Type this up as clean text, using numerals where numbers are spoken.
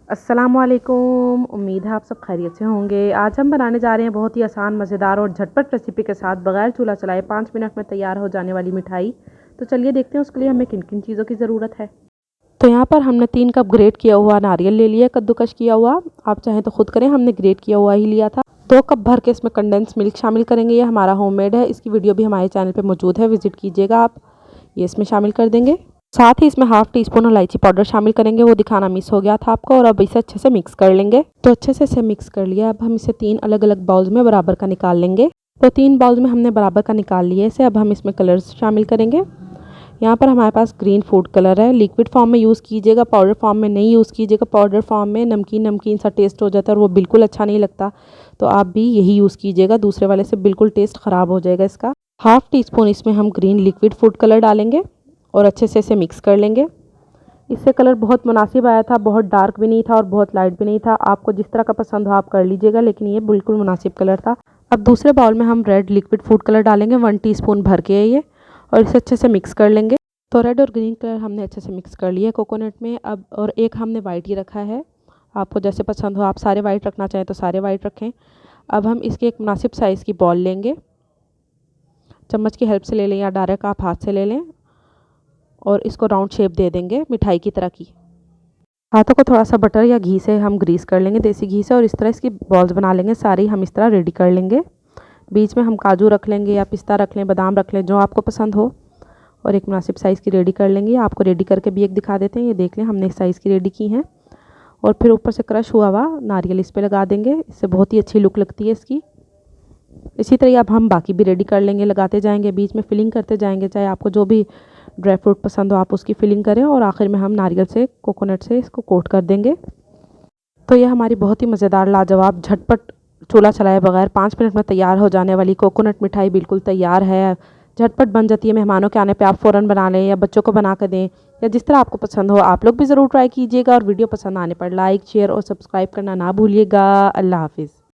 अस्सलामुअलैकुम। उम्मीद है आप सब खैरियत से होंगे। आज हम बनाने जा रहे हैं बहुत ही आसान, मज़ेदार और झटपट रेसिपी के साथ बगैर चूल्हा चलाए 5 मिनट में तैयार हो जाने वाली मिठाई। तो चलिए देखते हैं उसके लिए हमें किन किन चीज़ों की ज़रूरत है। तो यहाँ पर हमने 3 कप ग्रेट किया हुआ नारियल ले लिया, कद्दूकश किया हुआ। आप चाहें तो खुद करें, हमने ग्रेट किया हुआ ही लिया था। 2 कप भर के इसमें कंडेंस मिल्क शामिल करेंगे। ये हमारा होममेड है, इसकी वीडियो भी हमारे चैनल पर मौजूद है, विजिट कीजिएगा आप। ये इसमें शामिल कर देंगे। साथ ही इसमें हाफ टी स्पून इलायची पाउडर शामिल करेंगे, वो दिखाना मिस हो गया था आपको। और अब इसे अच्छे से मिक्स कर लेंगे। तो अच्छे से इसे मिक्स कर लिया। अब हम इसे 3 अलग अलग बाउल्स में बराबर का निकाल लेंगे। तो 3 बाउल्स में हमने बराबर का निकाल लिया इसे। अब हम इसमें कलर्स शामिल करेंगे। यहाँ पर हमारे पास ग्रीन फूड कलर है, लिक्विड फॉर्म में यूज़ कीजिएगा, पाउडर फॉर्म में नहीं यूज़ कीजिएगा। पाउडर फॉर्म में नमकीन नमकीन सा टेस्ट हो जाता है और वो बिल्कुल अच्छा नहीं लगता। तो आप भी यही यूज़ कीजिएगा, दूसरे वाले से बिल्कुल टेस्ट ख़राब हो जाएगा इसका। हाफ टी स्पून इसमें हम ग्रीन लिक्विड फूड कलर डालेंगे और अच्छे से इसे मिक्स कर लेंगे। इससे कलर बहुत मुनासिब आया था, बहुत डार्क भी नहीं था और बहुत लाइट भी नहीं था। आपको जिस तरह का पसंद हो आप कर लीजिएगा, लेकिन ये बिल्कुल मुनासिब कलर था। अब दूसरे बाउल में हम रेड लिक्विड फूड कलर डालेंगे, 1 टीस्पून भर के है ये, और इसे अच्छे से मिक्स कर लेंगे। तो रेड और ग्रीन कलर हमने अच्छे से मिक्स कर लिया है कोकोनट में। अब और एक हमने वाइट ही रखा है, आपको जैसे पसंद हो, आप सारे वाइट रखना चाहें तो सारे वाइट रखें। अब हम इसके एक मुनासिब साइज़ की बॉल लेंगे, चम्मच की हेल्प से ले लें या डायरेक्ट आप हाथ से ले लें, और इसको राउंड शेप दे देंगे मिठाई की तरह की। हाथों को थोड़ा सा बटर या घी से हम ग्रीस कर लेंगे, देसी घी से, और इस तरह इसकी बॉल्स बना लेंगे। सारी हम इस तरह रेडी कर लेंगे। बीच में हम काजू रख लेंगे या पिस्ता रख लें, बादाम रख लें, जो आपको पसंद हो, और एक मुनासिब साइज़ की रेडी कर लेंगे। आपको रेडी करके भी एक दिखा देते हैं, ये देख लें हमने इस साइज़ की रेडी की हैं। और फिर ऊपर से क्रश हुआ हुआ नारियल इस पर लगा देंगे, इससे बहुत ही अच्छी लुक लगती है इसकी। इसी तरह अब हम बाकी भी रेडी कर लेंगे, लगाते जाएंगे, बीच में फिलिंग करते जाएंगे। चाहे आपको जो भी ड्राई फ्रूट पसंद हो आप उसकी फिलिंग करें, और आखिर में हम नारियल से, कोकोनट से इसको कोट कर देंगे। तो ये हमारी बहुत ही मज़ेदार, लाजवाब, झटपट, चूल्हा चलाए बगैर 5 मिनट में तैयार हो जाने वाली कोकोनट मिठाई बिल्कुल तैयार है। झटपट बन जाती है, मेहमानों के आने पे आप फ़ौरन बना लें या बच्चों को बना कर दें, या जिस तरह आपको पसंद हो। आप लोग भी ज़रूर ट्राई कीजिएगा, और वीडियो पसंद आने पर लाइक, शेयर और सब्सक्राइब करना ना भूलिएगा। अल्लाह हाफिज़।